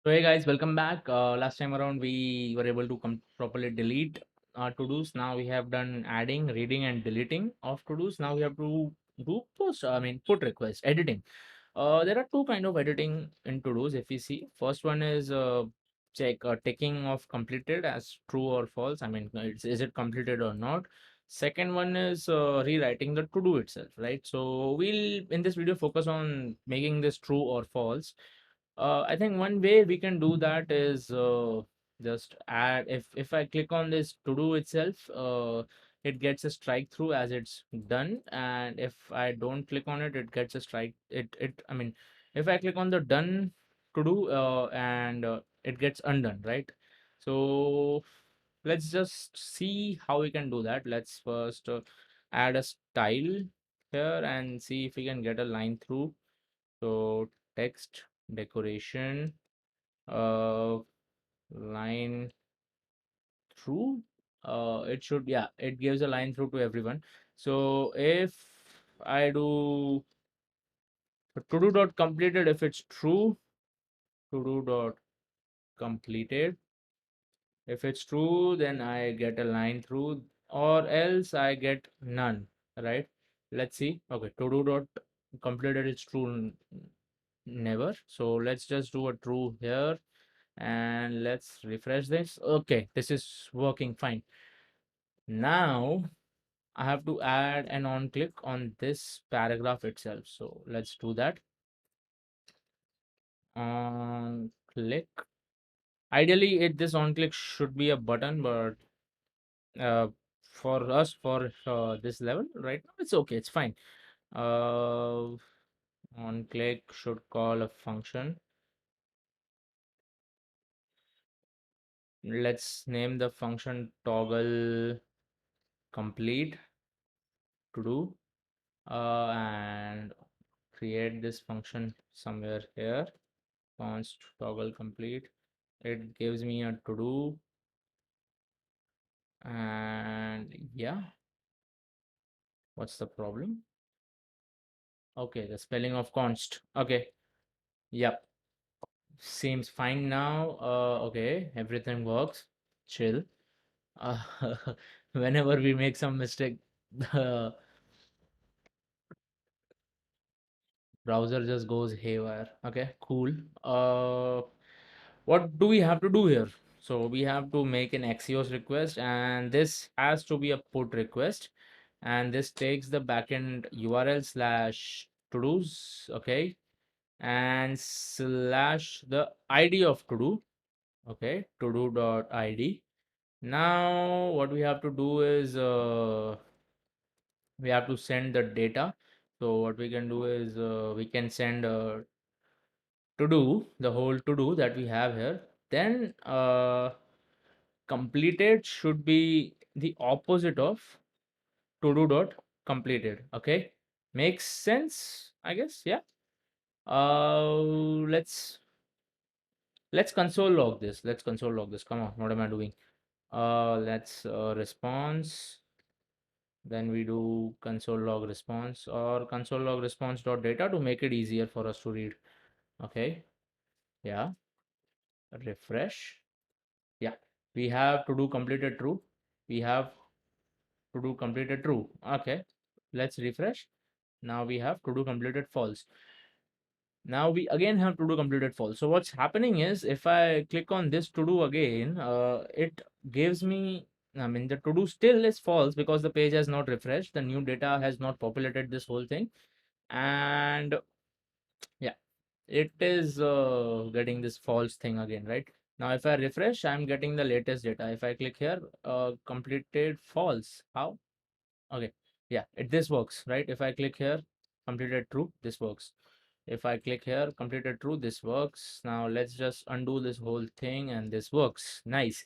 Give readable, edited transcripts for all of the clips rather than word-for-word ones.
So hey guys, welcome back. Last time around we were able to properly delete our to-dos. Now we have done adding, reading, and deleting of to-dos. Now we have to do put request, editing. There are two kind of editing in to-dos. If we see, first one is check ticking of completed as true or false. Is it completed or not? Second one is rewriting the to-do itself, right? So we'll in this video focus on making this true or false. I think one way we can do that is just add if I click on this to do itself, it gets a strike through as it's done, and if I don't click on it, it gets a strike. If I click on the done to do and it gets undone, right? So let's just see how we can do that. Let's first add a style here and see if we can get a line through. So text decoration uh line through, it should, yeah, it gives a line through to everyone. So if I do to do dot completed, if it's true, to do dot completed, if it's true, then I get a line through, or else I get none, right? Let's see. Okay, to do dot completed is true, never. So let's just do a true here and let's refresh this. Okay, this is working fine. Now I have to add an on click on this paragraph itself. So let's do that. On click. Ideally, this on click should be a button, but uh, for us, for this level right now, it's okay. It's fine. On click should call a function. Let's name the function toggle complete to do, and create this function somewhere here. Const toggle complete. It gives me a to do, and yeah, what's the problem? Okay, the spelling of const. Okay, yep, seems fine now. Okay, everything works. Chill. Uh, Whenever we make some mistake, the browser just goes haywire. Okay, cool. What do we have to do here? So we have to make an Axios request, and this has to be a put request, and this takes the backend URL slash to-dos, okay, and slash the ID of to-do, okay, to-do dot ID. Now what we have to do is we have to send the data. So what we can do is we can send to do the whole to do that we have here. Then completed should be the opposite of to do dot completed. Okay, makes sense, I guess. Yeah. uh let's let's console log this. Let's console log this. Come on, what am I doing? Let's response, then we do console log response or console log response dot data to make it easier for us to read. Okay, yeah, refresh. Yeah, we have to do completed true. We have to do completed true. Okay, let's refresh. Now we have to do completed false. Now we again have to do completed false. So what's happening is if I click on this to do again, it gives me, I mean, the to do still is false because the page has not refreshed. The new data has not populated this whole thing. And yeah, it is getting this false thing again, right? Now if I refresh, I'm getting the latest data. If I click here, completed false. How? Okay, yeah, this works, right? If I click here, completed true, this works. If I click here, completed true, this works. Now let's just undo this whole thing and this works. Nice.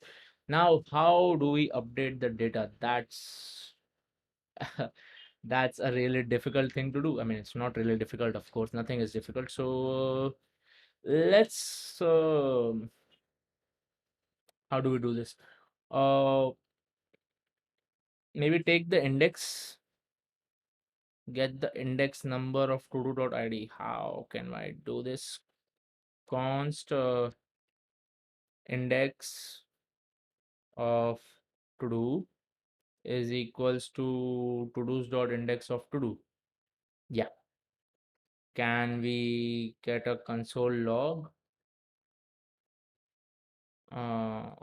Now how do we update the data? That's that's a really difficult thing to do. I mean, it's not really difficult, of course, nothing is difficult. So let's how do we do this? Uh Maybe take the index, get the index number of todo.id. How can I do this? Const index of to do is equals to to-dos dot index of to do. Yeah. Can we get a console log?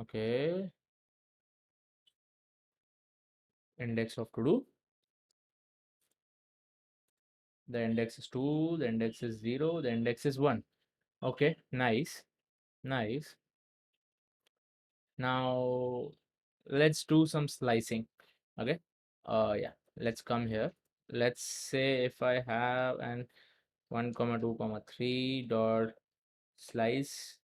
Okay. Index of to do. The index is 2, the index is 0, the index is 1. Okay, nice. Nice. Now let's do some slicing. Okay. Yeah. Let's come here. Let's say if I have an 1 comma 2 comma 3 dot slice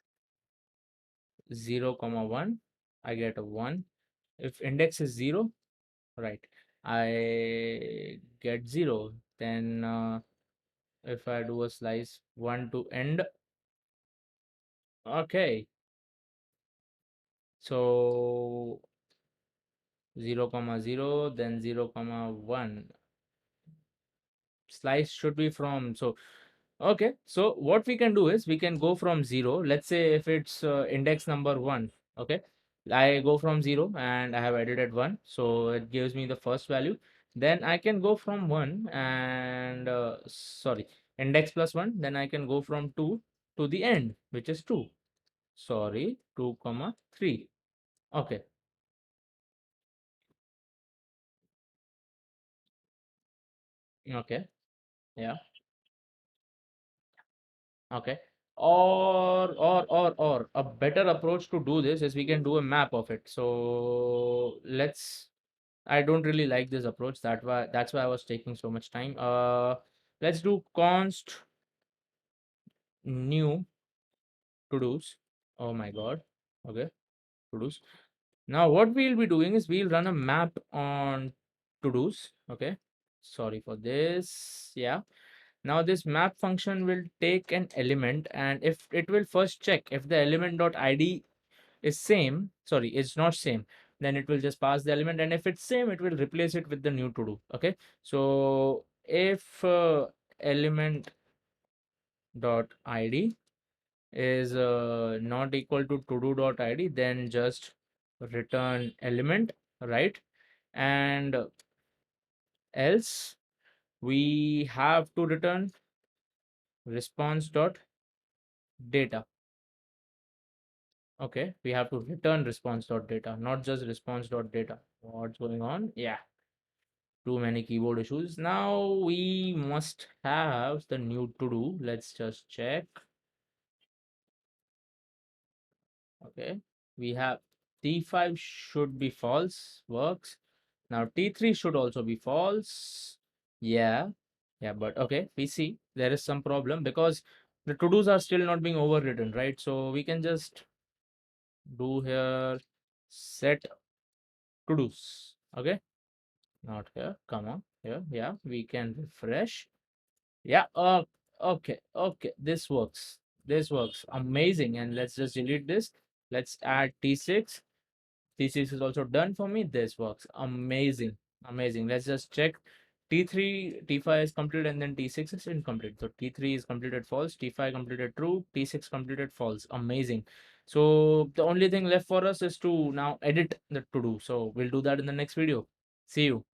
0 comma 1, I get a 1. If index is 0, right, I get 0. Then if I do a slice 1 to end, okay, so 0 comma 0, then 0 comma 1. Slice should be from, so okay, so what we can do is we can go from 0. Let's say if it's index number 1, okay, I go from 0 and I have edited 1, so it gives me the first value. Then I can go from 1 and sorry, index plus 1, then I can go from 2 to the end, which is 2. Sorry, 2 comma 3. Okay. Okay. Yeah. Okay. Or a better approach to do this is we can do a map of it. So let's, I don't really like this approach. That's why I was taking so much time. Let's do const new to do's. Oh my god. Okay, to do's. Now what we'll be doing is we'll run a map on to do's. Okay. Sorry for this. Yeah. Now this map function will take an element, and if it will first check if the element dot id is same, sorry, it's not same, then it will just pass the element, and if it's same, it will replace it with the new to do. Okay, so if element dot id is not equal to do dot id, then just return element, right? And else we have to return response dot data. Okay, we have to return response dot data, not just response dot data. What's going on? Yeah, too many keyboard issues. Now we must have the new to do. Let's just check. Okay, we have T5 should be false, works. Now T3 should also be false. Yeah, yeah, but okay, we see there is some problem because the to-dos are still not being overridden, right? So we can just do here set to-dos. Okay, not here, come on, here, yeah, we can refresh. Yeah, okay, okay, this works amazing. And let's just delete this. Let's add T6. T6 is also done for me. This works amazing, amazing. Let's just check. T3 T5 is completed and then T6 is incomplete. So T3 is completed false, T5 completed true, T6 completed false. Amazing. So the only thing left for us is to now edit the to do. So we'll do that in the next video. See you.